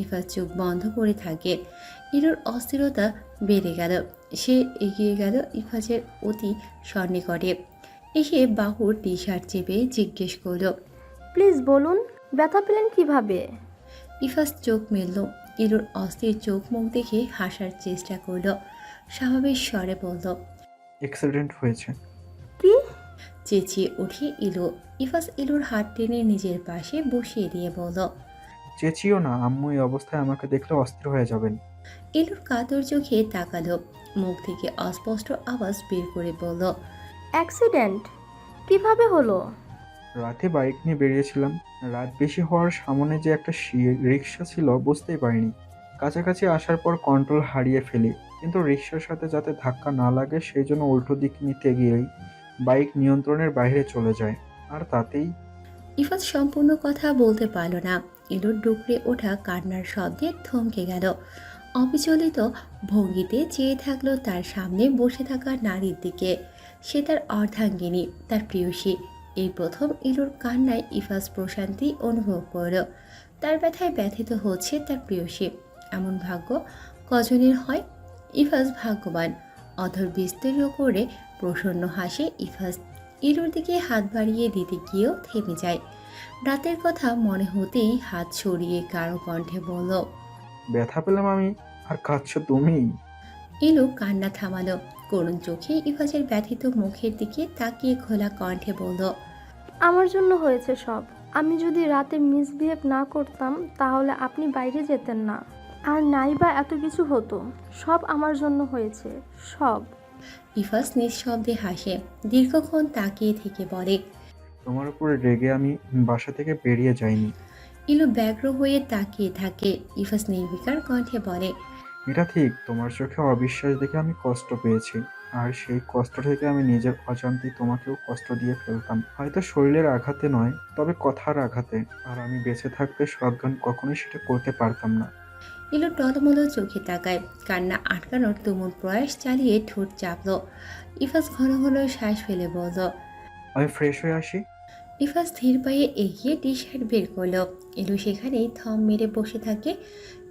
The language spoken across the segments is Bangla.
ইফাজ চোখ বন্ধ করে থাকে। ইলুর অস্থিরতা বেড়ে গেল। সে এগিয়ে গেল ইফাজের অতি সন্নিকটে। এসে বাহুর টি শার্ট চেপে জিজ্ঞেস করল। প্লিজ বলুন, ব্যথা পেলেন কিভাবে? ইফাজ চোখ মেলল। ইলুর অস্থির চোখ মুখ দেখে হাসার চেষ্টা করল। স্বাভাবিক স্বরে বলল, অ্যাক্সিডেন্ট হয়েছে। কি? চেঁচিয়ে উঠে ইলু। ইফাজ ইলুর হাত টেনে নিজের পাশে বসিয়ে দিয়ে বলল, চেঁচিও না, আম্মু এই অবস্থায় আমাকে দেখলে অস্থির হয়ে যাবেন। ইলুর কাতর চোখে তাকালো। মুখ থেকে অস্পষ্ট আওয়াজ বের করে বলল, অ্যাক্সিডেন্ট কিভাবে হলো? রাতে বাইক নিয়ে বেরিয়েছিলাম। রাত বেশি হওয়ার সামনে যে একটা রিক্সা ছিল বুঝতেই পারিনি। কাছাকাছি আসার পর কন্ট্রোল হারিয়ে ফেলি, কিন্তু রিক্সার সাথে যাতে ধাক্কা না লাগে সেই জন্য উল্টো দিক নিতে গিয়েই বাইক নিয়ন্ত্রণের বাইরে চলে যায়, আর তাতেই। ইফাজ সম্পূর্ণ কথা বলতে পারল না। ইলুর ডুকরে ওঠা কান্নার শব্দে থমকে গেল। অবিচলিত ভঙ্গিতে চেয়ে থাকলো তার সামনে বসে থাকা নারীর দিকে। সে তার অর্ধাঙ্গিনী, তার প্রেয়সী। এই প্রথম ইলুর কান্নায় ইফাজ প্রশান্তি অনুভব করল। তার ব্যথায় ব্যথিত হচ্ছে তার প্রেয়সী। এমন ভাগ্য কজনের হয়? ইফাজ ভাগ্যবান। অধর বিস্তীর্ণ করে প্রসন্ন হাসে ইফাজ। ইলুর দিকে হাত বাড়িয়ে দিতে গিয়েও থেমে যায়। রাতের কথা মনে হতেই হাত সরিয়ে গাঢ় কণ্ঠে বলল, ব্যথা পেলাম আমি, আর কাঁদছো তুমি? ইলু কান্না থামালো। করুণ চোখে ইফাজের ব্যথিত মুখের দিকে তাকিয়ে খোলা কণ্ঠে বলল, আমার জন্য হয়েছে সব। আমি যদি রাতে মিসবিহেভ না করতাম তাহলে আপনি বাইরে যেতেন না, আর নাই বা এত কিছু হতো। সব আমার জন্য হয়েছে, সব। ইফাজ নিঃশব্দে হাসে। দীর্ঘক্ষণ তাকিয়ে থেকে বলে, তোমার উপরে রেগে আমি বাসা থেকে বেরিয়ে যাইনি। ইলু ব্যগ্র হয়ে তাকিয়ে থাকে। ইফাজ নির্বিকার কণ্ঠে বলে, এটা ঠিক, তোমার চোখে অবিশ্বাস দেখে আমি কষ্ট পেয়েছি, আর সেই কষ্ট থেকে আমি নিজের অজান্তেই তোমাকেও কষ্ট দিয়ে ফেলতাম, হয়তো শরীরের আঘাতে নয়, তবে কথার আঘাতে। আর আমি বেঁচে থাকতে সজ্ঞান কখনোই সেটা করতে পারতাম না। ইলু টলমলো চোখে তাকায়। কান্না আটকানোর তুমুল প্রয়াস চালিয়ে ঠোঁট চাপল। ইফাজ ঘন ঘন শ্বাস ফেলে বলল, আমি ফ্রেশ হয়ে আসি। ইফাজ ধীর পায়ে এগিয়ে টি শার্ট বের করল। ইলু সেখানেই থম মেরে বসে থাকে।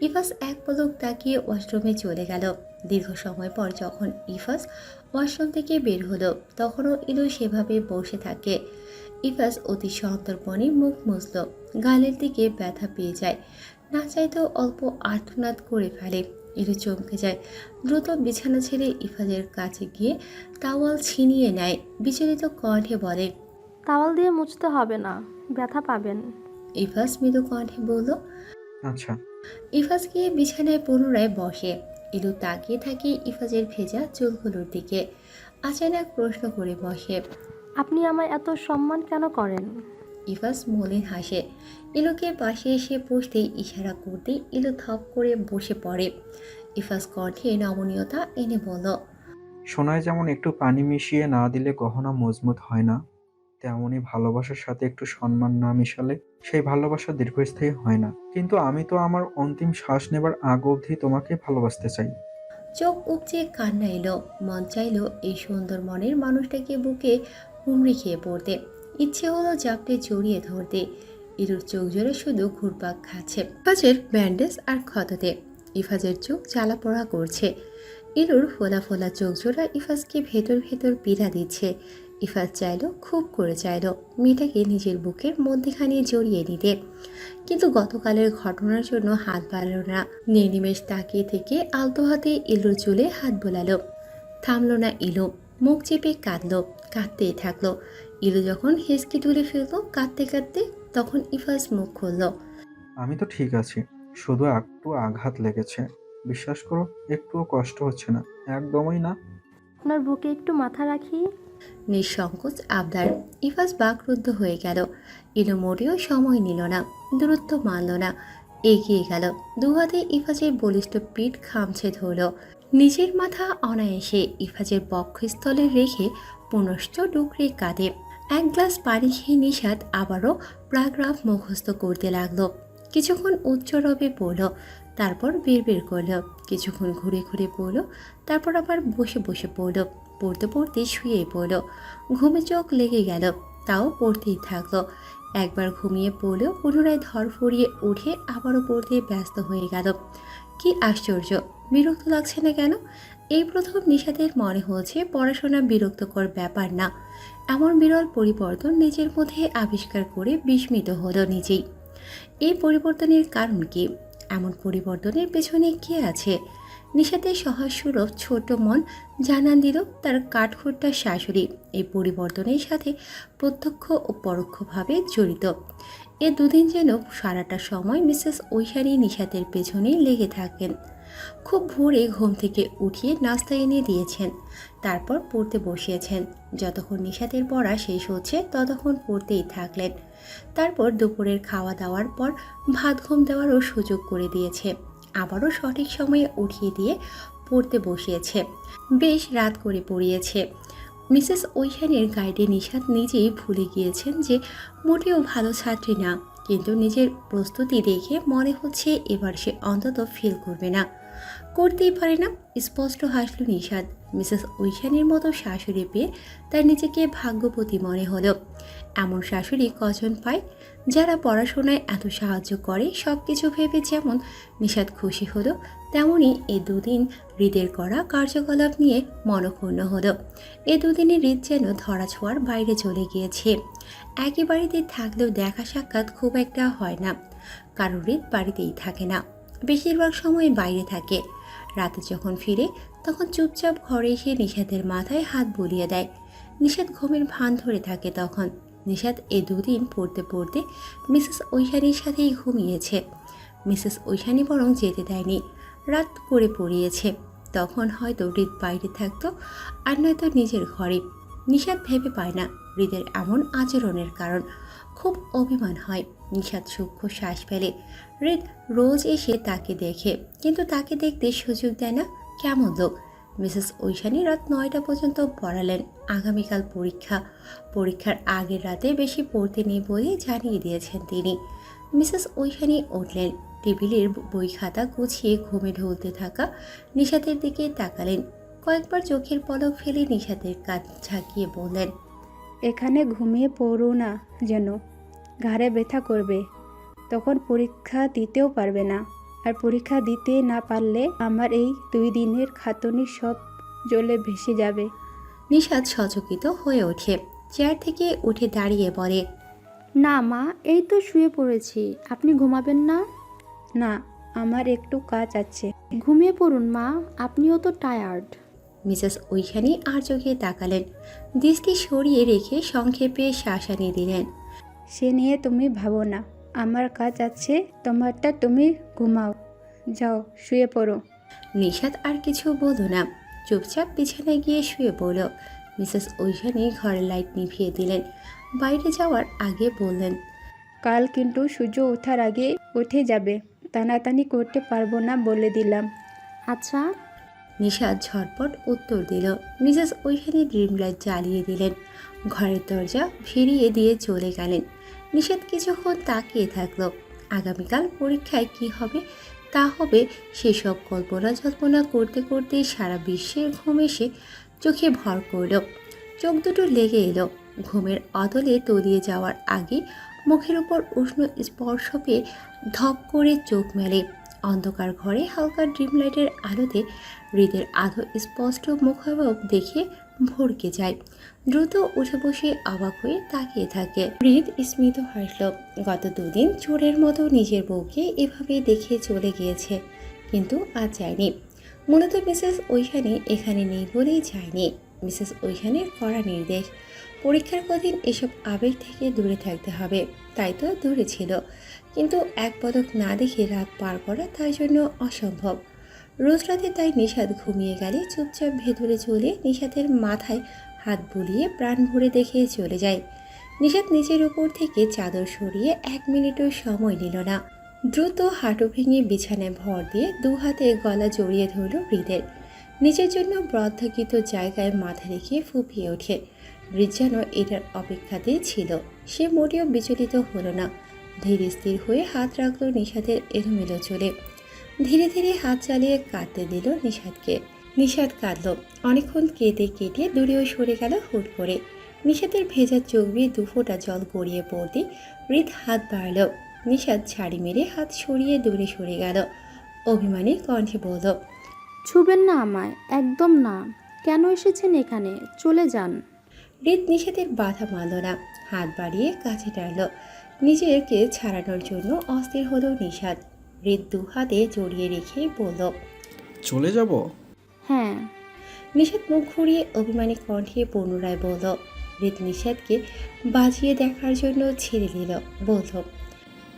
ইফাজ এক পলক তাকিয়ে ওয়াশরুমে চলে গেল। দীর্ঘ সময় পর যখন ইফাজ ওয়াশরুম থেকে বের হলো, তখনও ইলু সেভাবে বসে থাকে। ইফাজ অতি সন্তর্পণে মুখ মুছল। গালের দিকে ব্যথা পেয়ে যায়। না চাইতেও অল্প আর্তনাদ করে ফেলে। ইলু চমকে যায়। দ্রুত বিছানা ছেড়ে ইফাজের কাছে গিয়ে টাওয়াল ছিনিয়ে নেয়। বিচলিত কণ্ঠে বলে, তাওয়াল দিয়ে মুছতে হবে না, ব্যথা পাবেন। ইফাজ মৃদু কণ্ঠে বলল। আচ্ছা। ইফাজ গিয়ে বিছানায় পুনরায় বসে। ইলু তাকিয়ে থাকে ইফাজের ভেজা চুলগুলোর দিকে। আচানক প্রশ্ন করে বসে, আপনি আমায় এত সম্মান কেন করেন? ইফাজ মলিন হাসে। ইলুকে পাশে এসে বসতেই ইশারা করতেই ইলু থপ করে বসে পড়ে। ইফাজ কণ্ঠে নমনীয়তা এনে বলল, সোনায় যেমন একটু পানি মিশিয়ে না দিলে গহনা মজবুত হয় না, তেমনই ভালোবাসার সাথে একটু সম্মান না মিশালে সেই ভালোবাসা দীর্ঘস্থায়ী হয় না। কিন্তু আমি তো আমার অন্তিম শ্বাস নেবার আগ অবধি তোমাকে ভালোবাসতে চাই। চোখ উপচে কান্না এলো। মন চাইলো এই সুন্দর মনের মানুষটাকে বুকে হুমড়ি খেয়ে পড়তে। ইচ্ছে হলো জাপটে জড়িয়ে ধরতে। ইলুর চোখ জোরে শুধু ঘুরপাক খাচ্ছে। ইফাজের ব্যান্ডেজ আর ক্ষততে ইফাজের চোখ জ্বালা পোড়া করছে। ইলুর ফোলা ফোলা চোখ জোড়া ইফাজকে ভেতর ভেতর পীড়া দিচ্ছে। ইফাজ চাইলো, খুব করে চাইলো মেয়েটাকে নিজের বুকের মধ্যেখানে জড়িয়ে নিতে, কিন্তু গতকালের ঘটনার জন্য হাত বাড়ালো না। নির্নিমেষ তাকিয়ে থেকে আলতো হাতে ইলুর চুলে হাত বোলালো। থামলো না ইলু। মুখ চেপে কাঁদলো, কাঁদতেই থাকলো। ইলু যখন হেসকি তুলে ফেললো কাঁদতে কাঁদতে, তখন ইফাজ মুখ খুলল। আমি তো ঠিক আছি, শুধু একটু আঘাত লেগেছে। বিশ্বাস করো, একটুও কষ্ট হচ্ছে না, একদমই না। আপনার বুকে একটু মাথা রাখি। নিঃসংকোচ আবদার। ইফাজ বাকরুদ্ধ হয়ে গেল। ইলু মোটেও সময় নিল না, দূরত্ব মানল না, এগিয়ে গেল। দুহাতে ইফাজের বলিষ্ঠ পিঠ খামছে ধরল। নিজের মাথা অনায়াসে ইফাজের বক্ষস্থলে রেখে পুনশ্চ ডুকরে কাঁদে। এক গ্লাস পানি খেয়ে নিষাদ আবারও প্যারাগ্রাফ মুখস্থ করতে লাগলো। কিছুক্ষণ উচ্চ রবে পড়ল, তারপর বের করল। কিছুক্ষণ ঘুরে ঘুরে পড়ল, তারপর আবার বসে বসে পড়ল। পড়তে পড়তে শুয়ে পড়ল। ঘুমে চোখ লেগে গেল, তাও পড়তেই থাকলো। একবার ঘুমিয়ে পড়লেও পুনরায় ধরফরিয়ে উঠে আবারও পড়তে ব্যস্ত হয়ে গেল। কি আশ্চর্য, বিরক্ত লাগছে না কেন? এই প্রথম নিশাতের মনে হচ্ছে পড়াশোনা বিরক্তকর ব্যাপার না। এমন বিরল পরিবর্তন নিজের মধ্যে আবিষ্কার করে বিস্মিত হলো নিজেই। এই পরিবর্তনের কারণ কি? এমন পরিবর্তনের পেছনে কে আছে? নিশাতের সহজ সুলভ ছোট মন জানান দিল তার কাঠখোট্টা শাশুড়ি এই পরিবর্তনের সাথে প্রত্যক্ষ ও পরোক্ষভাবে জড়িত। এ দুদিন যেন সারাটা সময় মিসেস ঐশানী নিশাতের পেছনেই লেগে থাকেন। খুব ভোরে ঘুম থেকে উঠিয়ে নাস্তা এনে দিয়েছেন, তারপর পড়তে বসিয়েছেন। যতক্ষণ নিশাতের পড়া শেষ হচ্ছে ততক্ষণ পড়তেই থাকলেন। তারপর দুপুরের খাওয়া দাওয়ার পর ভাত ঘুম দেওয়ারও সুযোগ করে দিয়েছে। আবারও সঠিক সময়ে উঠিয়ে দিয়ে পড়তে বসিয়েছে। বেশ রাত করে পড়িয়েছে। মিসেস ঐশানীর গাইডে নিশাত নিজেই ভুলে গিয়েছেন যে মোটেও ভালো ছাত্রী না, কিন্তু নিজের প্রস্তুতি দেখে মনে হচ্ছে এবার সে অন্তত ফেল করবে না। করতেই পারে না। স্পষ্ট হাসল নিশাত। মিসেস ঐশানীর মতো শাশুড়ি পেয়ে তার নিজেকে ভাগ্যবতী মনে হলো। এমন শাশুড়ি কজন পায় যারা পড়াশোনায় এত সাহায্য করে। সব কিছু ভেবে যেমন নিশাত খুশি হলো, তেমনই এ দুদিন হৃদের করা কার্যকলাপ নিয়ে মনক্ষুণ্ণ হলো। এ দুদিনে হৃদ যেন ধরাছোঁয়ার বাইরে চলে গিয়েছে। একই বাড়িতে থাকলেও দেখা সাক্ষাৎ খুব একটা হয় না, কারণ হৃদ বাড়িতেই থাকে না, বেশিরভাগ সময় বাইরে থাকে। রাতে যখন ফিরে তখন চুপচাপ ঘরে এসে নিশাতের মাথায় হাত বুলিয়ে দেয়। নিশাত ঘুমের ভান ধরে থাকে তখন। নিশাত এ দুদিন পড়তে পড়তে মিসেস ঐশানীর সাথেই ঘুমিয়েছে। মিসেস ঐশানী বরং যেতে দেয়নি, রাত করে পড়িয়েছে। তখন হয়তো হৃদ বাইরে থাকতো, আর নয়তো নিজের ঘরে। নিশাত ভেবে পায় না হৃদের এমন আচরণের কারণ। খুব অভিমান হয়। নিশাত সূক্ষ্ম শ্বাস ফেলে। হৃদ রোজ এসে তাকে দেখে, কিন্তু তাকে দেখতে সুযোগ দেয় না। কেমন লোক! মিসেস ঐশানী রাত 9টা পর্যন্ত পড়ালেন। আগামীকাল পরীক্ষা। পরীক্ষার আগের রাতে বেশি পড়তে নেই বলে জানিয়ে দিয়েছেন তিনি। মিসেস ঐশানী উঠলেন, টেবিলের বই খাতা গুছিয়ে ঘুমে ঢলতে থাকা নিশাতের দিকে তাকালেন। কয়েকবার চোখের পলক ফেলে নিশাতের কাঁধ ঝাঁকিয়ে বললেন, এখানে ঘুমিয়ে পড়ো না যেন, ঘাড়ে ব্যথা করবে, তখন পরীক্ষা দিতেও পারবে না। আর পরীক্ষা দিতে না পারলে আমার এই 2 দিনের খাটুনি সব জলে ভেসে যাবে। নিশাত সচকিত হয়ে ওঠে। চেয়ার থেকে উঠে দাঁড়িয়ে বলে, না মা, এই তো শুয়ে পড়েছি, আপনি ঘুমাবেন না? না, আমার একটু কাজ আছে। ঘুমিয়ে পড়ুন মা, আপনিও তো টায়ার্ড। মিসেস ঐশানী আর চোখে তাকালেন। দৃষ্টি সরিয়ে রেখে সংক্ষেপে শাসানি দিলেন, সে নিয়ে তুমি ভাবো না, আমার কাজ আছে, তোমারটা তুমি ঘুমাও, যাও শুয়ে পড়ো। নিশাত আর কিছু বলল না, চুপচাপ বিছানায় গিয়ে শুয়ে পড়ল। মিসেস ঐশানী ঘরের লাইট নিভিয়ে দিলেন। বাইরে যাওয়ার আগে বললেন, কাল কিন্তু সূর্য ওঠার আগে উঠে যাবে, টানাটানি করতে পারবো না বলে দিলাম। আচ্ছা। নিশাত ঝটপট উত্তর দিল। মিসেস ঐশানী ড্রিম লাইট জ্বালিয়ে দিলেন। ঘরের দরজা ভিড়িয়ে দিয়ে চলে গেলেন। নিশাত কিছুক্ষণ তাকিয়ে থাকলো। আগামীকাল পরীক্ষায় কি হবে তা হবে সেসব কল্পনা করতে করতে সারা বিশ্বের ঘুম এসে চোখে ভর করল। চোখ দুটো লেগে এলো। ঘুমের অদলে তলিয়ে যাওয়ার আগে মুখের উপর উষ্ণ স্পর্শ পেয়ে ধপ করে চোখ মেলে। অন্ধকার ঘরে হালকা ড্রিম লাইটের আলোতে হৃদের আধো স্পষ্ট মুখাবয়ব দেখে ভরকে যায়। দ্রুত উঠে বসে অবাক হয়ে তাকিয়ে থাকে। হৃদ স্মিত হাসল। গত 2 দিন চোরের মতো নিজের বউকে এভাবে দেখে চলে গিয়েছে, কিন্তু আজ যায়নি। মূলত মিসেস ঐশানী এখানে নেই বলেই যায়নি। মিসেস ঐশানীর কড়া নির্দেশ, পরীক্ষার কদিন এসব আবেগ থেকে দূরে থাকতে হবে। তাই তো দূরে ছিল, কিন্তু এক পদক না দেখে রাত পার করা তার জন্য অসম্ভব। রোজ রাতে তাই নিশাত ঘুমিয়ে গেলে চুপচাপ ভেতরে চলে নিশাতের মাথায় হাত বুলিয়ে প্রাণ ভরে দেখে চলে যায়। নিশাত নিজের উপর থেকে চাদর সরিয়ে 1 মিনিটও সময় নিল না। দ্রুত হাঁটু ভেঙে বিছানায় ভর দিয়ে 2 হাতে গলা জড়িয়ে ধরল হৃদের। নিজের জন্য বদ্ধকৃত জায়গায় মাথা রেখে ফুঁপিয়ে ওঠে। হৃদ যেন এটার অপেক্ষাতেই ছিল। সে মোটেও বিচলিত হলো না। ধীরে স্থির হয়ে হাত রাখল নিশাতের এলোমেলো চুলে। ধীরে ধীরে হাত চালিয়ে কাঁদতে দিল নিশাতকে। নিশাত কাঁদল। অনেকক্ষণ কেটে কেটে দূরেও সরে গেল হুট করে। নিশাতের ভেজা চোখ বেয়ে দুফোঁটা জল গড়িয়ে পড়তে হৃদ হাত বাড়াল। নিশাত ছাড়ি মেরে হাত সরিয়ে দূরে সরে গেল। অভিমানী কণ্ঠে বলল, ছুবেন না আমায়, একদম না। কেন এসেছেন এখানে? চলে যান। হৃদ নিশাতের বাধা মানল না, হাত বাড়িয়ে কাছে টানল। নিজেকে ছাড়ানোর জন্য অস্থির হলো নিশাত। হৃদ দু হাতে জড়িয়ে রেখে বলল, চলে যাব? হ্যাঁ। নিশাত মুখ ঘুরিয়ে অভিমানী কণ্ঠে পুনরায় বলল। হৃদ নিশাতকে বাজিয়ে দেখার জন্য ছেড়ে দিল, বলল,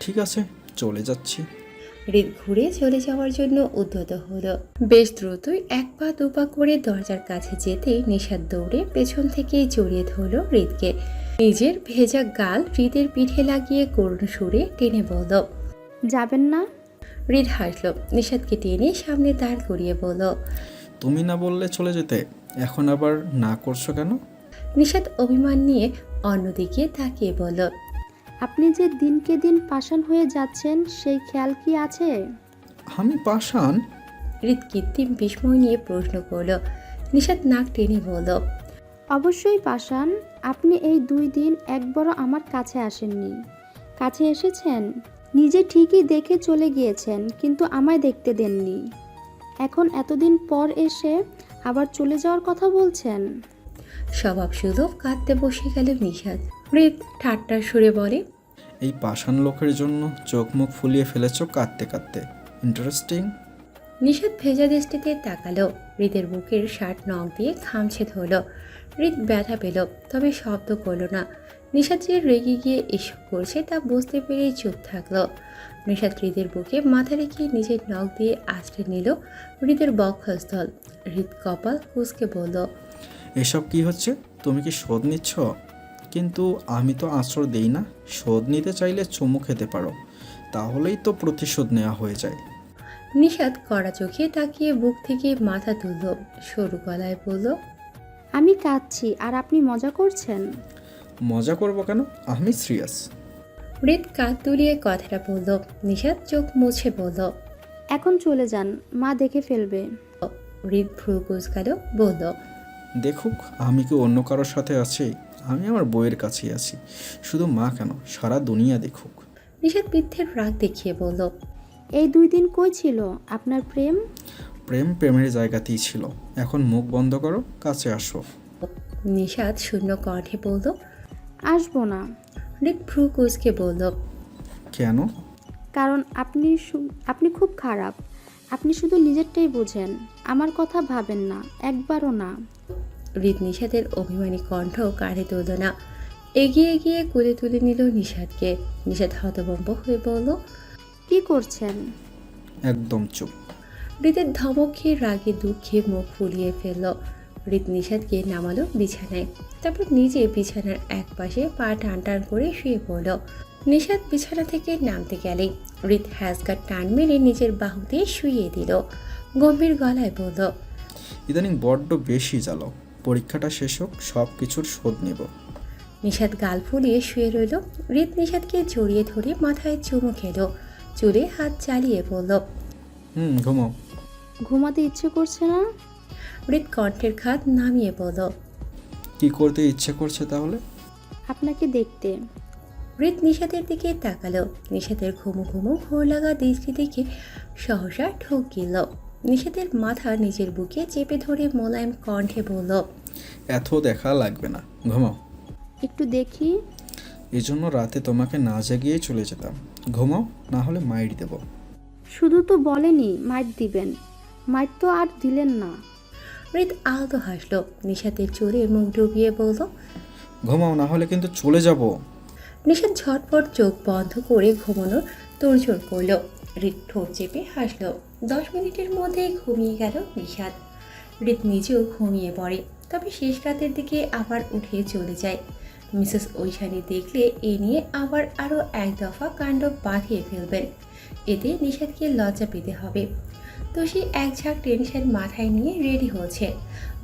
ঠিক আছে, চলে যাচ্ছি। হৃদ ঘুরে চলে যাওয়ার জন্য উদ্যত হলো। বেশ দ্রুতই এক পা দু পা করে দরজার কাছে যেতেই নিশাত দৌড়ে পেছন থেকেই জড়িয়ে ধরল হৃদকে। নিজের ভেজা গাল হৃদের পিঠে লাগিয়ে করুণ সুরে টেনে বলল, যাবেন না? হৃদ হাসল। নিশাতকে টেনে সামনে দাঁড় করিয়ে বলল, তুমি না বললে চলে যেতে, এখন আবার না করছো কেন? নিশাত অভিমান নিয়ে অন্যদিকে তাকিয়ে বলল, আপনি যে দিনকে দিন পাষাণ হয়ে যাচ্ছেন সেই খেয়াল কি আছে? আমি পাষাণ? হৃদ কৃত্রিম বিস্ময় নিয়ে প্রশ্ন করল। নিশাত নাক টেনে বলল, অবশ্যই পাষাণ। আপনি এই 2 দিন একবারও আমার কাছে আসেননি। কাছে এসেছেন, নিজে ঠিকই দেখে চলে গিয়েছেন, কিন্তু আমায় দেখতে দেননি। এখন এতদিন পর এসে আবার চলে যাওয়ার কথা বলছেন। স্বভাব সুলভ কাঁদতে বসে গেল নিশাত। হৃদ ঠাট্টার সুরে বলে, এই পাষাণ লোকের জন্য চোখ মুখ ফুলিয়ে ফেলেছো কাঁদতে কাঁদতে। ইন্টারেস্টিং। নিশাত ভেজা দৃষ্টিতে তাকালো। হৃদের বুকের শার্ট নখ দিয়ে খামছে ধরল। হৃদ ব্যথা পেল, তবে শব্দ করল না। নিশাত যে রেগে গিয়ে এসব করছে তা বুঝতে পেরেই চুপ থাকলো। নিশাত হৃদের বুকে মাথা রেখে নিজের নখ দিয়ে আঁচড়ে নিল হৃদের বক্ষস্থল। হৃদ কপাল কুঁচকে বলল, এসব কি হচ্ছে? তুমি কি শোধ নিচ্ছ? কিন্তু আমি তো আশ্রয় দেই না। শোধ নিতে চাইলে চুমু খেতে পারো, তাহলেই তো প্রতিশোধ নেওয়া হয়ে যায়। নিশাত কড়া চোখে তাকিয়ে বুক থেকে মাথা তুলল। সরু গলায় বলল, আমি কাঁদছি আর আপনি মজা করছেন। মজা করবো কেন? আমি সিরিয়াস। হৃদ কাঁধ তুলিয়ে কথাটা বলল। নিশাত চোখ মুছে বলল, এখন চলে যান, মা দেখে ফেলবে। হৃদ ভ্রু কুঁচকাল, বলল, দেখুক আমি কি অন্য কারোর সাথে আছি? আমি আমার বইয়ের কাছেই আছি। শুধু মা কেন, সারা দুনিয়া দেখুক। নিশাত পিঠের রাগ দেখিয়ে বলল, এই 2 দিন কই ছিল আপনার প্রেম? প্রেম প্রেমের জায়গাতেই ছিল। এখন মুখ বন্ধ করো, কাছে আসো। নিশাত শূন্য কণ্ঠে বলল। আসবো না। হৃদ ভ্রু কুঁচকে বলল, কেন? কারণ আপনি খুব খারাপ। আপনি শুধু নিজেরটাই বোঝেন, আমার কথা ভাবেন না, একবারও না। হৃদ নিশাতের অভিমানী কণ্ঠ কাঁধে তুলল না, এগিয়ে গিয়ে কোলে তুলে নিল নিশাতকে। নিশাত হতভম্ব হয়ে বলল, কি করছেন? একদম চুপ। হৃদের ধমক খেয়ে রাগে দুঃখে মুখ ফুলিয়ে ফেলল। হৃদ নিশাতকে নামালো বিছানায়, তারপর নিজে বিছানার এক পাশে পা টান টান করে শুয়ে পড়ল। নিশাত বিছানা থেকে নামতে গেলেই হৃদ হ্যাসগার টান মেরে নিজের বাহুতে শুইয়ে দিল। গম্ভীর গলায় বলল, ইদানিং বড্ড বেশি জ্বালো। পরীক্ষাটা শেষ হোক, সব কিছুর শোধ নেব। নিশাত গাল ফুলিয়ে শুয়ে রইল। হৃদ নিশাতকে জড়িয়ে ধরে মাথায় চুমু খেল, চুলে হাত চালিয়ে বলল, ঘুমো। ঘুমাতে ইচ্ছে করছে না? হৃদ কণ্ঠের খাত নামিয়ে বলল, কি করতে ইচ্ছে করছে তাহলে? আপনাকে দেখতে। হৃদ নিশাতের দিকে তাকালো। নিশাতের ঘুমু ঘুমু ঘোর লাগা দৃষ্টি দেখে সহসা ঠোক গেল। নিশাতের মাথা নিজের বুকে চেপে ধরে মোলায়েম কণ্ঠে বলল, এত দেখা লাগবে না, ঘুমাও। একটু দেখি। এই জন্য রাতে তোমাকে না জাগিয়েই চলে যেতাম। ঘুমাও, না হলে মাইর দেব। শুধু তো বলেনি মাইট দিবেন, মাইট তো আর দিলেন না। হৃদ আলতো হাসলো। নিশাতের চুলে মুখ ডুবিয়ে বলল, ঘুমাও, না হলে কিন্তু চলে যাব। নিশাত ঝটপট চোখ বন্ধ করে ঘুমানোর তোড়জোড় করল। হৃদ ঠোঁট চেপে হাসলো। 10 মিনিটের মধ্যেই ঘুমিয়ে গেল নিশাত। হৃদ নিজেও ঘুমিয়ে পড়ে, তবে শেষ রাতের দিকে আবার উঠে চলে যায়। মিসেস ঐশানী দেখলে এ নিয়ে আবার আরও এক দফা কাণ্ড বাঁধিয়ে ফেলবেন। এতে নিশাতকে লজ্জা পেতে হবে। তো সে এক ঝাঁক টেনশন মাথায় নিয়ে রেডি হচ্ছে।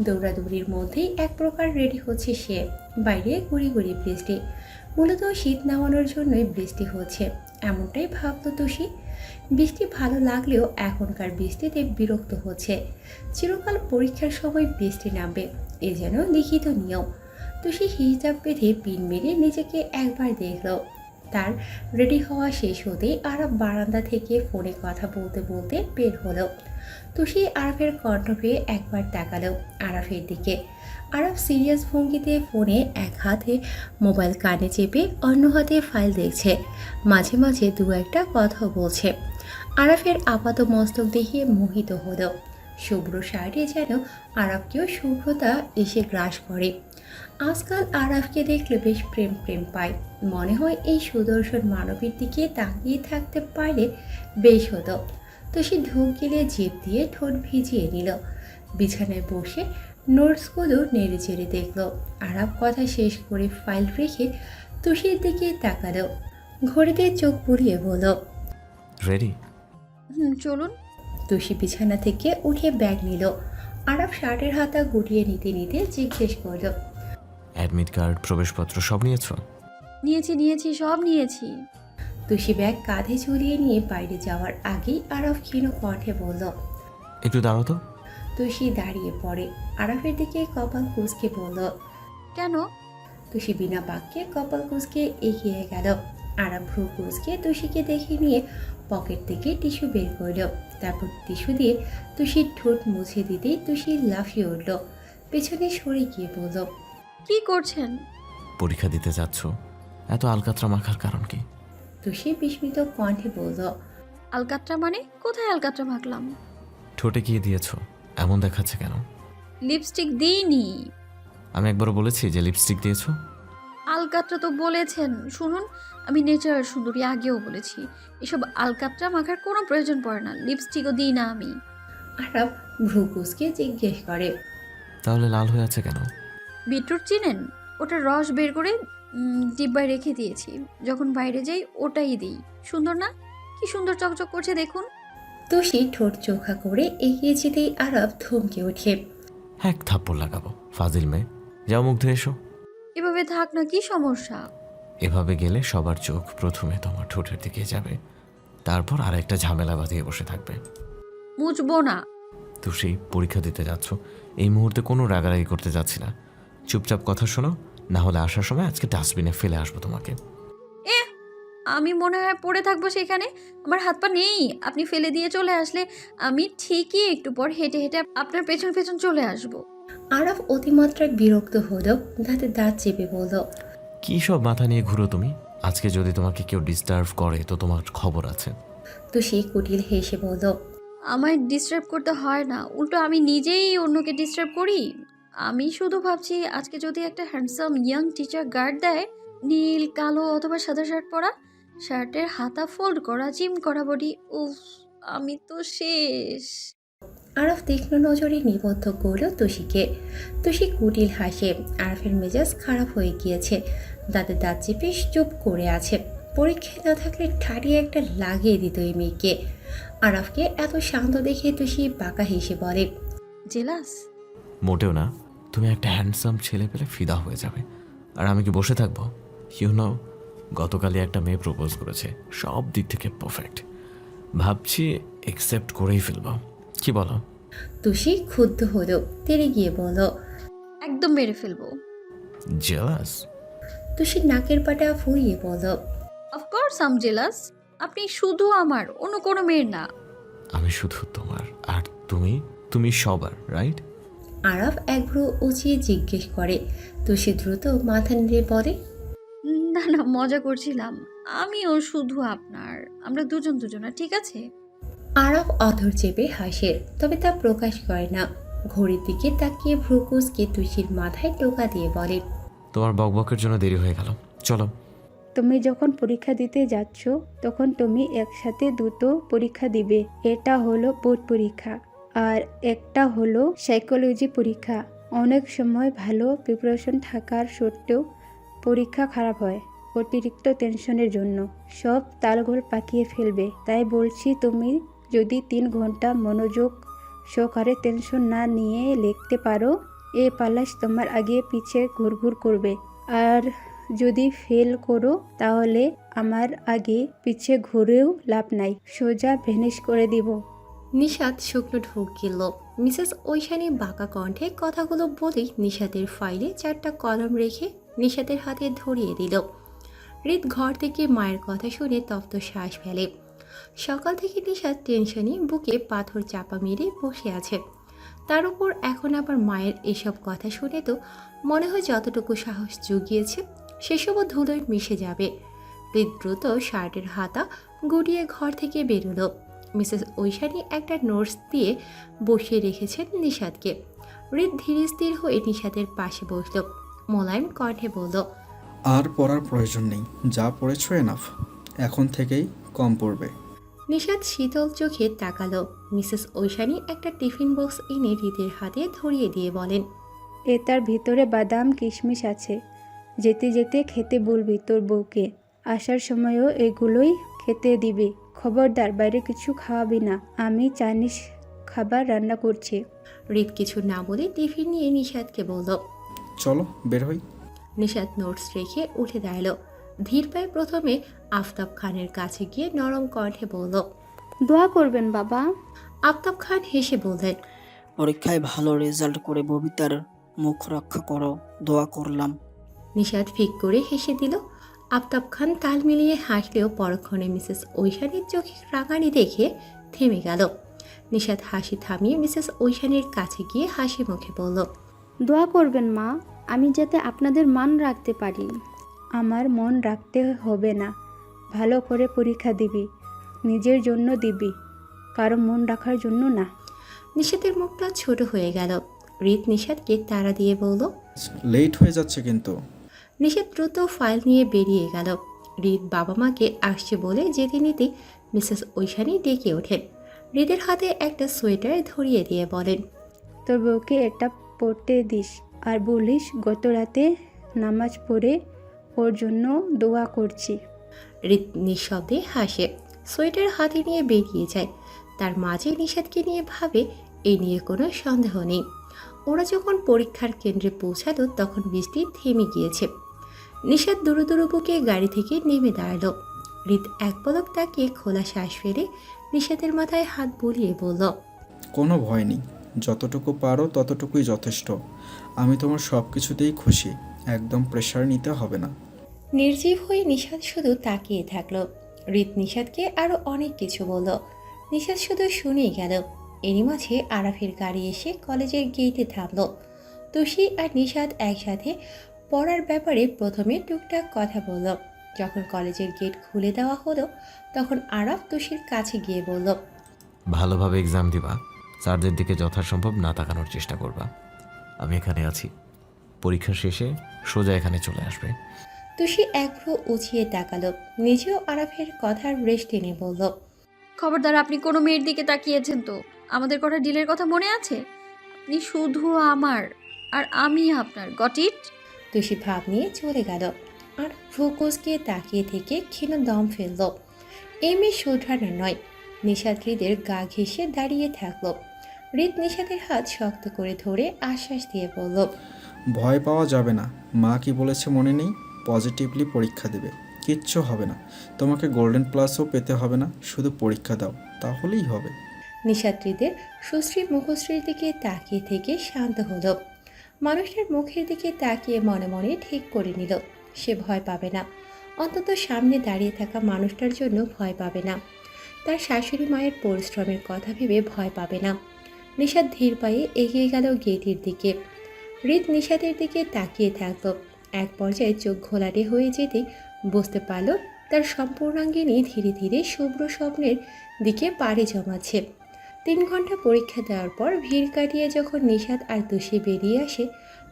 দৌড়াদৌড়ির মধ্যেই এক প্রকার রেডি হচ্ছে সে। বাইরে গুড়ি গুড়ি বৃষ্টি, মূলত শীত নামানোর জন্যই বৃষ্টি হচ্ছে এমনটাই ভাবতো তুষি। বৃষ্টি ভালো লাগলেও এখনকার বৃষ্টিতে বিরক্ত হচ্ছে। চিরকাল পরীক্ষার সময় বৃষ্টি নামবে, এ যেন লিখিত নিয়ম। তুষি হিজাব বেঁধে পিন মেরে নিজেকে একবার দেখলো। তার রেডি হওয়া শেষ হতেই আরব বারান্দা থেকে ফোনে কথা বলতে বলতে বের হলো। তুষি আরবের কণ্ঠ পেয়ে একবার তাকালো আরবের দিকে। আরব সিরিয়াস ভঙ্গিতে ফোনে এক হাতে মোবাইল কানে চেপে অন্য হাতে ফাইল দেখছে, মাঝে মাঝে দু একটা কথা বলছে। আরবের আপাত মস্তক দেখে মোহিত হলো। শুভ্র শাড়ি যেন আরবকেও শুভ্রতা এসে গ্রাস করে। আজকাল আরবকে দেখলে বেশ প্রেম প্রেম পায়। মনে হয় এই সুদর্শন মানবীর দিকে তাকিয়ে থাকতে পারলে বেশ হতো। তো সে ঢোক গিলে জিভ দিয়ে ঠোঁট ভিজিয়ে নিল। বিছানায় বসে নোটসগুলো নেড়ে চেড়ে দেখলো। আরব কথা শেষ করে ফাইল রেখে তুষির দিকে তাকালো। ঘড়িতে চোখ বুলিয়ে বলল, রেডি? চলুন। তুষি বিছানা থেকে উঠে ব্যাগ নিল। আরব শার্টের হাতা গুটিয়ে নিতে নিতে জিজ্ঞেস করল, অ্যাডমিট কার্ড, প্রবেশপত্র সব নিয়েছো? নিয়েছি সব নিয়েছি। তুষি ব্যাগ কাঁধে ঝুলিয়ে নিয়ে বাইরে যাওয়ার আগেই আরব ক্ষীণ কণ্ঠে বলল। একটু দাঁড়াও তো। তুষি দাঁড়িয়ে পড়ে। আরবের দিকে কপাল কুঁচকে বলল। কেন? তুষি বিনা বাক্যে কপাল কুঁচকে এগিয়ে গেল। আরব ভ্রু কুঁচকে তুষিকে দেখে নিয়ে পকেট থেকে টিস্যু বের করল। তারপর টিস্যু দিয়ে তুষির ঠোঁট মুছে দিতেই তুষি লাফিয়ে উঠল। পেছনে সরে গিয়ে বলল, কি করছেন? পরীক্ষা দিতে যাচ্ছ, এত আলকাতরা মাখার কারণ কি? তুষি বিস্মিত কণ্ঠে বলল, আলকাত্রা মানে? কোথায় আলকাত্রা মাখলাম? ঠোঁটে গিয়ে দিয়েছো, এমন দেখাচ্ছে কেন? লিপস্টিক দিইনি। আমি একবারও বলেছি যে লিপস্টিক দিয়েছো? আলকাত্রা তো বলেছেন। শুনুন, আমি নেচারাল সুন্দরী, আগেও বলেছি এসব আলকাত্রা মাখার কোনো প্রয়োজন পড়ে না। লিপস্টিকও দিই না আমি। আরব ভ্রু কুঁচকে জিজ্ঞেস করে, তাহলে লাল হয়ে আছে কেন? বিটরুট চিনেন? ওটার রস বের করে ডিব্বায় রেখে দিয়েছি। যখন বাইরে যাই ওটাই দিই। সুন্দর না? কি সুন্দর চকচক করছে দেখুন। তুষি ঠোঁট চোখা করে এগিয়ে যেতেই আরব থমকে ওঠে। এক থাপ্পড় লাগাবো, ফাজিল মেয়ে। যাও, মুখ ধুয়ে এসো। এভাবে থাক না, কি সমস্যা? এভাবে গেলে সবার চোখ প্রথমে তোমার ঠোঁটের দিকে যাবে, তারপর আর একটা ঝামেলা বাঁধিয়ে বসে থাকবে। মুছবো না। তো সেই পরীক্ষা দিতে যাচ্ছ, এই মুহূর্তে কোনো রাগারাগি করতে যাচ্ছি না। চুপচাপ কথা শোনো, না হলে আসার সময় আজকে ডাস্টবিনে ফেলে আসবো তোমাকে। আমি মনে হয় পড়ে থাকবো সেখানে। আমার হাত পা নেই। আপনি ফেলে দিয়ে চলে আসলে আমি ঠিকই একটু পর হেঁটে হেঁটে আপনার পেছন পেছন চলে আসবো। আরব অতিমাত্রায় বিরক্ত হলো, দাঁতে দাঁত চেপে বলল, কী সব মাথা নিয়ে ঘুরো তুমি? আজকে যদি তোমাকে কেউ ডিস্টার্ব করে তো তোমার খবর আছে। তো সেই কুটিল হেসে বলল, আমায় ডিস্টার্ব করতে হয় না, উল্টো আমি নিজেই অন্যকে ডিস্টার্ব করি। আমি শুধু ভাবছি আজকে যদি একটা হ্যান্ডসাম ইয়াং টিচার গার্ড দেয়, নীল কালো অথবা সাদা শার্ট পরা, শার্টের হাতা ফোল্ড করা, জিম করা বডি, উফ, আমি তো শেষ। আরব তীক্ষ্ণ নজরে নিবদ্ধ করল তুষিকে। তুষি কুটিল হাসে। আরফের মেজাজ খারাপ হয়ে গিয়েছে। দাঁতে দাঁত চেপে চুপ করে আছে। পরীক্ষায় না থাকলে ঠাড়িয়ে একটা লাগিয়ে দিত এই মেয়েকে। আরফকে এত শান্ত দেখে তুষি বাঁকা হেসে বলে, জেলাস? মোটেও না, তুমি একটা হ্যান্ডসাম ছেলে পেলে ফিদা হয়ে যাবে। আর আমি কি বসে থাকবো? ইউ নো, গতকালই একটা মেয়ে প্রপোজ করেছে, সব দিক থেকে পারফেক্ট। ভাবছি একসেপ্ট করেই ফেলবো, কি বলো? তুষি ক্ষুব্ধ হলো, তেড়ে গিয়ে বলল, একদম মেরে ফেলবো। জেলাস? তুষি নাকের পাটা ফুরিয়ে বলল, অফকোর্স আম জেলাস। আপনি শুধু আমার, অন্য কোনো মেয়ের না। আমি শুধু তোমার, আর তুমি তুমি সবার, রাইট? আরব একভ্রু উঁচিয়ে জিজ্ঞেস করে। তুষি দ্রুত মাথা নেড়ে বলে, না না, মজা করছিলাম। আমিও শুধু আপনার। আমরা দুজন দুজনা, ঠিক আছে? আরব অধর চেপে হাসে, তবে তা প্রকাশ করে না। ঘড়ির দিকে তাকিয়ে ভ্রুকুসকে তুষির মাথায় টোকা দিয়ে বলে, তোমার বকবকের জন্য দেরি হয়ে গেল, চলো। তুমি যখন পরীক্ষা দিতে যাচ্ছ তখন তুমি একসাথে দুটো পরীক্ষা দিবে। এটা হলো বোর্ড পরীক্ষা আর একটা হলো সাইকোলজি পরীক্ষা। অনেক সময় ভালো প্রিপারেশন থাকার সত্ত্বেও পরীক্ষা খারাপ হয় অতিরিক্ত টেনশনের জন্য। সব তালগোল পাকিয়ে ফেলবে। তাই বলছি, তুমি যদি 3 ঘন্টা মনোযোগ সহকারে টেনশন না নিয়ে লিখতে পারো, এ পালাস তোমার আগে পিছে ঘুরঘুর করবে। আর যদি ফেল করো তাহলে আমার আগে পিছে ঘুরেও লাভ নাই, সোজা ভ্যানিশ করে দিব। নিশাত শুকনো ঢোক গিলল। মিসেস ঐশানী বাঁকা কণ্ঠে কথাগুলো বলেই নিশাতের ফাইলে 4টা কলম রেখে নিশাতের হাতে ধরিয়ে দিল। হৃদ ঘর থেকে মায়ের কথা শুনে তপ্ত শ্বাস ফেলে। সকাল থেকে নিশাত টেনশনে বুকে পাথর চাপা মেরে বসে আছে। তার উপর এখন আবার মায়ের এসব কথা শুনে তো মনে হয় যতটুকু সাহস জুগিয়েছে সেসবও ধুলোয় মিশে যাবে। হৃদ দ্রুত শার্টের হাতা গুটিয়ে ঘর থেকে বেরোলো। মিসেস ঐশানী একটা নোটস দিয়ে বসিয়ে রেখেছেন নিশাতকে। হৃদ ধীরে স্থির হয়ে নিশাতের পাশে বসল। মোলায়েম কণ্ঠে বলল, আর পড়ার প্রয়োজন নেই, যা পড়েছো এনাফ, এখন থেকেই কম পড়বে। নিশাত শীতল চোখে তাকালো। মিসেস ঐশানী একটা টিফিন বক্স এনে হৃদের হাতে ধরিয়ে দিয়ে বলেন, এটার ভিতরে বাদাম কিশমিশ আছে, যেতে যেতে খেতে বলবি তোর বউকে, আসার সময়ও এগুলোই খেতে দিবি, খবরদার বাইরে কিছু খাওয়াবি না, আমি চাইনিজ খাবার রান্না করছি। হৃদ কিছু না বলে টিফিন নিয়ে নিশাতকে বলল। চলো বের হই। নিশাত নোটস রেখে উঠে দাঁড়ালো। ধীর পায়ে প্রথমে আফতাব খানের কাছে গিয়ে নরম কণ্ঠে বলল, দোয়া করবেন বাবা। আফতাব খান হেসে বললেন, পরীক্ষায় ভালো রেজাল্ট করে ববিতার মুখ রক্ষা করো, দোয়া করলাম। নিশাত ফিক করে হেসে দিল। আফতাব খান তাল মিলিয়ে হাসলেও পরক্ষণে মিসেস ঐশানীর চোখে রাঙানি দেখে থেমে গেল। নিশাত হাসি থামিয়ে মিসেস ঐশানীর কাছে গিয়ে হাসি মুখে বলল, দোয়া করবেন মা, আমি যাতে আপনাদের মান রাখতে পারি। আমার মন রাখতে হবে না, ভালো করে পরীক্ষা দিবি, নিজের জন্য দিবি, কারো মন রাখার জন্য না। নিশাতের মুখটা ছোট হয়ে গেল। হৃদ নিশাতকে তাড়া দিয়ে বলল, লেট হয়ে যাচ্ছে কিন্তু। নিশাত দ্রুত ফাইল নিয়ে বেরিয়ে গেল। হৃদ বাবা মাকে আসছে বলে যেতে নিতে মিসেস ঐশানী ডেকে ওঠেন। হৃদের হাতে একটা সোয়েটার ধরিয়ে দিয়ে বলেন, তোর বউকে এটা পড়তে দিস, আর বলিস গত রাতে নামাজ পড়ে ওর জন্য দোয়া করছি। হৃদ নিঃশব্দে হাসে, সোয়েটার হাতে নিয়ে বেরিয়ে যায়। তার মাঝে নিশাতকে নিয়ে ভাবে এই নিয়ে কোনো সন্দেহ নেই। ওরা যখন পরীক্ষার কেন্দ্রে পৌঁছালো তখন বৃষ্টি থেমে গিয়েছে। নিশাত দুরু দুরু বুকে গাড়ি থেকে নেমে দাঁড়ালো। হৃদ এক পলক তাকিয়ে খোলা শ্বাস ফেলে নিশাতের মাথায় হাত বুলিয়ে বলল, কোনো ভয় নেই, যতটুকু পারো ততটুকুই যথেষ্ট। আমি তোমার সব কিছুতেই খুশি, একদম প্রেশার নিতে হবে না। নির্জীব হয়ে নিশাত শুধু তাকিয়ে থাকলো। হৃদ নিশাতকে আরো অনেক কিছু বলল। নিশাত শুধু শুনেই গেল। এরই মাঝে আরাফের গাড়ি এসে কলেজের গেটে থামলো। তুষি আর নিশাত একসাথে পড়ার ব্যাপারে প্রথমে টুকটাক কথা বলল। যখন কলেজের গেট খুলে দেওয়া হলো তখন আরাফ তুষির কাছে গিয়ে বলল, ভালোভাবে এক্সাম দিবা, স্যারদের দিকে যথাসম্ভব না তাকানোর চেষ্টা করবা। আমি এখানে আছি, পরীক্ষা শেষে সোজা এখানে চলে আসবে। তুষি এক ভ্রু উঁচিয়ে তাকালো। নিজেও আরাফের কথার রেশ টেনে বলল, খবরদার, আপনি কোনো মেয়ের দিকে তাকিয়েছেন তো? আমাদের করা ডিলের কথা মনে আছে? আপনি শুধু আমার আর আমি আপনার, গট ইট? তুষি ভাব নিয়ে চলে গেল। আর ভ্রুকুচকে তাকিয়ে থেকে ক্ষীণ দম ফেলল। এই মেয়ে শোধরানো নয়। নিশাত হৃদের গা ঘেঁষে দাঁড়িয়ে থাকলো। হৃদ নিশাতের হাত শক্ত করে ধরে আশ্বাস দিয়ে বলল, ভয় পাওয়া যাবে না, মা কি বলেছে মনে নেই? পজিটিভলি পরীক্ষা দেবে, কিচ্ছু হবে না। তোমাকে গোল্ডেন প্লাসও পেতে হবে না, শুধু পরীক্ষা দাও, তাহলেই হবে। নিশাত হৃদের সুশ্রী মুখশ্রীর দিকে তাকিয়ে থেকে শান্ত হলো। মানুষটার মুখের দিকে তাকিয়ে মনে মনে ঠিক করে নিল সে ভয় পাবে না। অন্তত সামনে দাঁড়িয়ে থাকা মানুষটার জন্য ভয় পাবে না। তার শাশুড়ি মায়ের পরিশ্রমের কথা ভেবে ভয় পাবে না। নিশাত ধীর পায়ে এগিয়ে গেল গেটের দিকে। হৃদ নিশাতের দিকে তাকিয়ে থাকলো। এক পর্যায়ে চোখ ঘোলাটে হয়ে যেতেই বুঝতে পারল তার সম্পূর্ণাঙ্গিনী ধীরে ধীরে শুভ্র স্বপ্নের দিকে পাড়ি জমাচ্ছে। 3 ঘন্টা পরীক্ষা দেওয়ার পর ভিড় কাটিয়ে যখন নিশাত আর তুষি বেরিয়ে আসে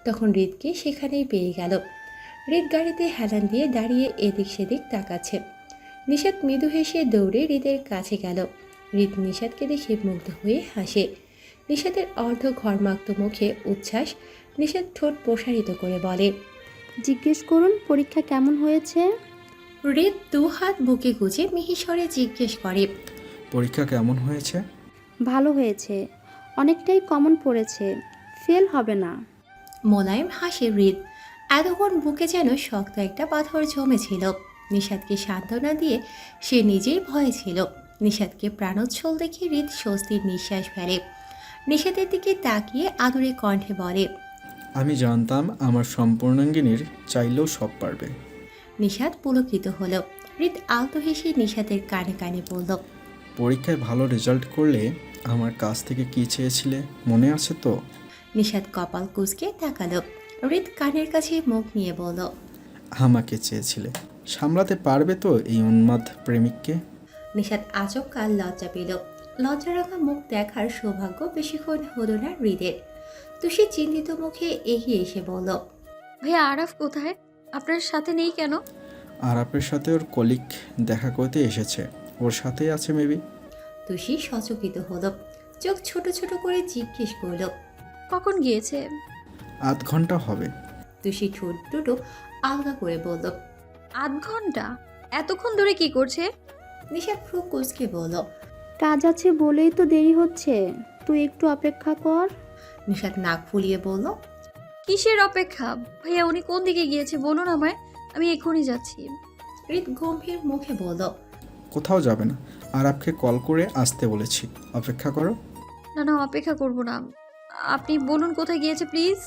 তখন হৃদকে সেখানেই পেয়ে গেল। হৃদ গাড়িতে হেলান দিয়ে দাঁড়িয়ে এদিক সেদিক তাকাচ্ছে। নিশাত মৃদু হেসে দৌড়ে হৃদের কাছে গেল। হৃদ নিশাতকে দেখে মুগ্ধ হয়ে হাসে। নিশাতের অর্ধ ঘর্মাক্ত মুখে উচ্ছ্বাস। নিশাত ঠোঁট প্রসারিত করে বলে, জিজ্ঞেস করুন পরীক্ষা কেমন হয়েছে। হৃদ 2 হাত বুকে গুজে মিহিস্বরে জিজ্ঞেস করে, পরীক্ষা কেমন হয়েছে? ভালো হয়েছে, অনেকটাই কমন পড়েছে, ফেল হবে না। মোলায়েম হাসে হৃদ। এতক্ষণ বুকে যেন শক্ত একটা পাথর জমেছিল। নিশাতকে সান্ত্বনা দিয়ে সে নিজেই ভয়ে ছিল। নিশাদকে প্রাণোচ্ছল দেখে হৃদ স্বস্তির নিঃশ্বাস ফেলে। নিশাদের দিকে তাকিয়ে আদুরে কণ্ঠে বলে, আমি জানতাম আমার সম্পূর্ণাঙ্গিনীর চাইলেও সব পারবে। নিশাদ পুলকিত হলো। হৃদ আলতো হেসে নিশাদের কানে কানে বলল, পরীক্ষায় ভালো রেজাল্ট করলে আমার কাছ থেকে কী চেয়েছিলে মনে আছে তো? নিশাদ কপাল কুঁচকে তাকালো। হৃদ কানের কাছে মুখ নিয়ে বলল, আমাকে চেয়েছিলে। সামলাতে পারবে তো এই উন্মাদ প্রেমিককে? নিশাদ আচমকা লজ্জা পেল। লজ্জা রাখা মুখ দেখার সৌভাগ্য বেশিক্ষণ হলো না হৃদের। তুষি চিন্তিত মুখে এগিয়ে এসে বলল, ভাইয়া আরাফ কোথায়? আপনার সাথে নেই কেন? আরাপের সাথে ওর কলিগ দেখা করতে এসেছে, ওর সাথেই আছে মেবি। তুষি সচকিত হলো। চোখ ছোট ছোট করে জিজ্ঞেস করল, কখন গিয়েছে? আধ ঘন্টা হবে। তুষি ঠোঁট দুটো আলগা করে বলল। আধ ঘন্টা? এতক্ষণ ধরে কি করছে? নিশাদ ভ্রু কুঁচকে বলল। কাজ আছে বলেই তো দেরি হচ্ছে, তুই একটু অপেক্ষা কর। নিশাদ নাক ফুলিয়ে বলল, কিসের অপেক্ষা? ভাইয়া উনি কোন দিকে গিয়েছে বলুন আমায়, আমি এক্ষুনি যাচ্ছি। হৃদ গম্ভীর মুখে বলল, কোথাও যাবে না, আরাপকে কল করে আসতে বলেছি, অপেক্ষা করো। না না, অপেক্ষা করব না, আপনি বলুন কোথায় গিয়েছে প্লিজ।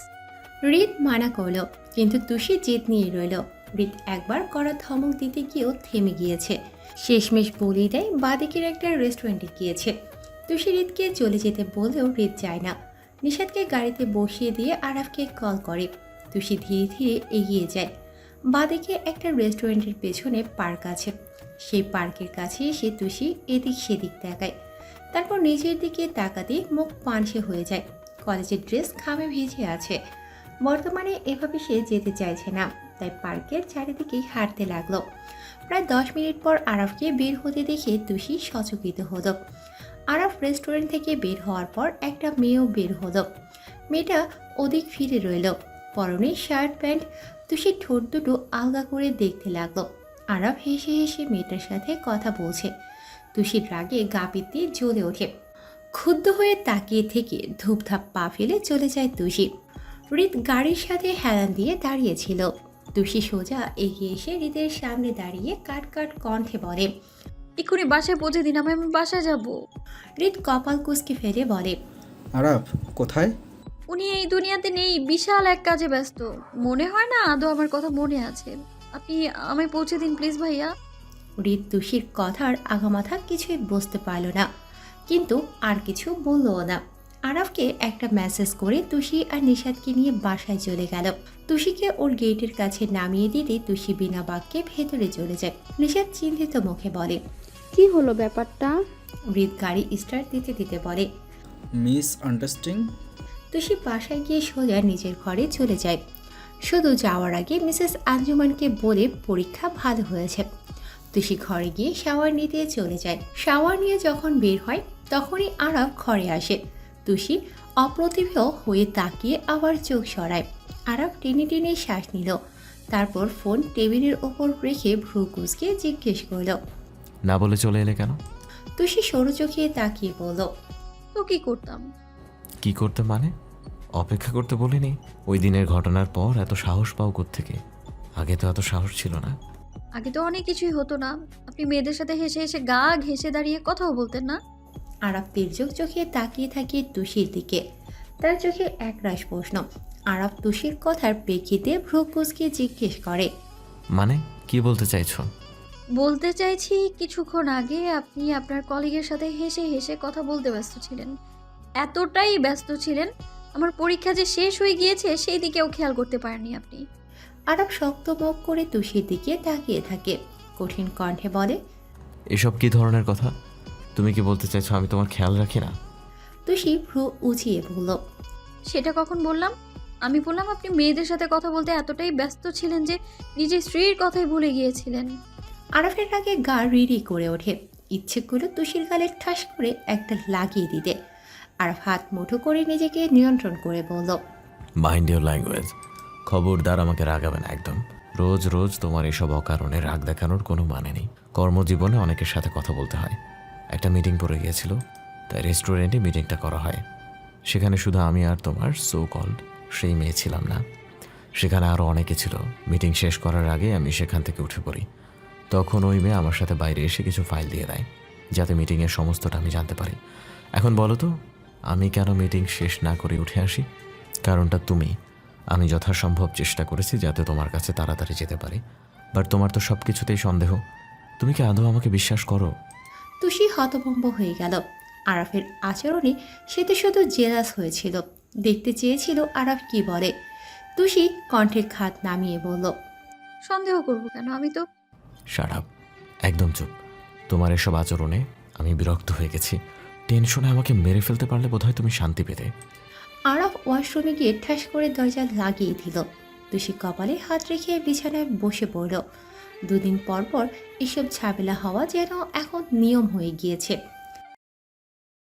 হৃদ মানা করলো, কিন্তু তুষি জেদ নিয়ে রইল। হৃদ একবার কড়া ধমক দিতে গিয়েও থেমে গিয়েছে। শেষমেশ বলেই দেয় বাদিকের একটা রেস্টুরেন্টে গিয়েছে। তুষি হৃদকে চলে যেতে বললেও হৃদ যায় না। নিশাদকে গাড়িতে বসিয়ে দিয়ে আরাফকে কল করে। তুষি ধীরে ধীরে এগিয়ে যায়। বাদিকে একটা রেস্টুরেন্টের পেছনে পার্ক আছে। সেই পার্কের কাছে এসে তুষি এদিক সেদিক তাকায়। তারপর নিজের দিকে তাকাতে মুখ পানসে হয়ে যায়। কলেজের ড্রেস ঘামে ভিজে আছে। বর্তমানে এভাবে সে যেতে চাইছে না, তাই পার্কের চারিদিকেই হাঁটতে লাগলো। প্রায় 10 মিনিট পর আরাফকে বের হতে দেখে তুষি সচকিত হলো। আরাফ রেস্টুরেন্ট থেকে বের হওয়ার পর একটা মেয়েও বের হলো। মেয়েটা ওদিক ফিরে রইল, পরনে শার্ট প্যান্ট। তুষি ঠোঁট দুটো আলগা করে দেখতে লাগলো। আরাফ হেসে হেসে মেয়েটার সাথে কথা বলছে। তুষির রাগে গা পিত্তি জ্বলে ওঠে। ক্ষুব্ধ হয়ে তাকিয়ে থেকে ধূপধাপ পা ফেলে চলে যায় তুষি। হৃদ গাড়ির সাথে হেলান দিয়ে দাঁড়িয়েছিল। তুষি সোজা এগিয়ে এসে হৃদের সামনে দাঁড়িয়ে কাট কাট কণ্ঠে বলে, এক্ষুনি বাসায় পৌঁছে দিন আমায়, আমি বাসায় যাব। হৃদ কপাল কুঁচকে ফেলে বলে, আরাপ কোথায়? উনি এই দুনিয়াতে নেই, বিশাল এক কাজে ব্যস্ত। মনে হয় না আদৌ আমার কথা মনে আছে। আপনি আমায় পৌঁছে দিন প্লিজ ভাইয়া। হৃদ তুষির কথার আগামাথা কিছুই বুঝতে পারল না, কিন্তু আর কিছু বললও না। আরাফকে একটা মেসেজ করে তুষি আর নিশাদকে নিয়ে বাসায় চলে গেল। তুষিকে ওর গেটের কাছে নামিয়ে দিতে তুষি বিনা বাক্যে ভেতরে চলে যায়। নিশাদ চিন্তিত মুখে বলে, কি হলো ব্যাপারটা? হৃদ গাড়ি স্টার্ট দিতে দিতে বলে, মিস আন্ডারস্ট্যান্ডিং। তুষি বাসায় গিয়ে সোজা নিজের ঘরে চলে যায়। শুধু যাওয়ার আগে মিসেস আঞ্জুমানকে বলে পরীক্ষা ভালো হয়েছে। তুষি ঘরে গিয়ে শাওয়ার নিতে চলে যায়। শাওয়ার নিয়ে যখন বের হয় তখনই আরাফ ঘরে আসে। তুষি অপ্রতিভ হয়ে তাকিয়ে আবার চোখ সরায়। আরাফ টেনে টেনে শ্বাস নিল, তারপর ফোন টেবিলের ওপর রেখে ভ্রু কুঁচকে জিজ্ঞেস করল, না বলে চলে এলে কেন? তুষি সরু চোখে তাকিয়ে বলল, তো কি করতাম? কি করতে মানে? অপেক্ষা করতে বলিনি? ওই দিনের ঘটনার পর এত সাহস পাও কোত্থেকে? আগে তো এত সাহস ছিল না। আগে তো অনেক কিছুই হতো না, আপনি মেয়েদের সাথে হেসে হেসে গা ঘেঁষে দাঁড়িয়ে কথাও বলতেন না। আরাফ তির্যক চোখে তাকিয়ে থাকে তুষির দিকে। তার চোখে একরাশ প্রশ্ন। আরাফ তুষির কথার প্রেক্ষিতে ভ্রু কুঁচকে জিজ্ঞেস করে, মানে কি বলতে চাইছো? বলতে চাইছি কিছুক্ষণ আগে আপনি আপনার কলিগের সাথে হেসে হেসে কথা বলতে ব্যস্ত ছিলেন। এতটাই ব্যস্ত ছিলেন, আমার পরীক্ষা যে শেষ হয়ে গিয়েছে সেই দিকেও খেয়াল করতে পারেননি আপনি। আরাফ শক্ত মুখ করে তুষির দিকে তাকিয়ে থাকে। কঠিন কণ্ঠে বলে, এসব কি ধরনের কথা? তুমি কি বলতে চাইছো আমি তোমার খেয়াল রাখি না? তুষি ভ্রু উঁচিয়ে বলল, সেটা কখন বললাম? আমি বললাম আপনি মেয়েদের সাথে কথা বলতে এতটাই ব্যস্ত ছিলেন যে নিজের স্ত্রীর কথাই ভুলে গিয়েছিলেন। আরাফের আগে গা রিড়ি করে ওঠে। ইচ্ছে করলো তুষির গালে ঠাস করে একটা লাগিয়ে দিতে। আরাফ হাত মুঠো করে নিজেকে নিয়ন্ত্রণ করে বলল, মাইন্ড ইউর ল্যাঙ্গুয়েজ। খবরদার আমাকে রাগাবে না একদম। রোজ রোজ তোমার এসব অকারণে রাগ দেখানোর কোনো মানে নেই। কর্মজীবনে অনেকের সাথে কথা বলতে হয়। একটা মিটিং পড়ে গিয়েছিল, তাই রেস্টুরেন্টে মিটিংটা করা হয়। সেখানে শুধু আমি আর তোমার সো কল্ড সেই মেয়ে ছিলাম না, সেখানে আরও অনেকে ছিল। মিটিং শেষ করার আগে আমি সেখান থেকে উঠে পড়ি। তখন ওই মেয়ে আমার সাথে বাইরে এসে কিছু ফাইল দিয়ে দেয়। যাতে মিটিংয়ের সমস্তটা আমি জানতে পারি। এখন বলো তো, আমি কেন মিটিং শেষ না করে উঠে আসি? কারণটা তুমি। আমি যথাসম্ভব চেষ্টা করেছি যাতে তোমার কাছে তাড়াতাড়ি যেতে পারি, বাট তোমার তো সব কিছুতেই সন্দেহ। তুমি কি আদৌ আমাকে বিশ্বাস করো? তুষি হতভম্ব হয়ে গেল। আরাফের আচরণে সে তো শুধু জেলাস হয়েছিল, দেখতে চেয়েছিল আরাফ কি বলে। তুষি কণ্ঠে খাত নামিয়ে বলল, সন্দেহ করবো কেন? আমি তো শাট আপ, একদম চুপ। তোমার এসব আচরণে আমি বিরক্ত হয়ে গেছি। টেনশনে আমাকে মেরে ফেলতে পারলে বোধহয় তুমি শান্তি পেতে। আরাফ ওয়াশরুমে গিয়ে ঠাস করে দরজা লাগিয়ে দিল। তুষি কপালে হাত রেখে বিছানায় বসে পড়ল। দুদিন পর পর এসব ঝামেলা হওয়া যেন এখন নিয়ম হয়ে গিয়েছে।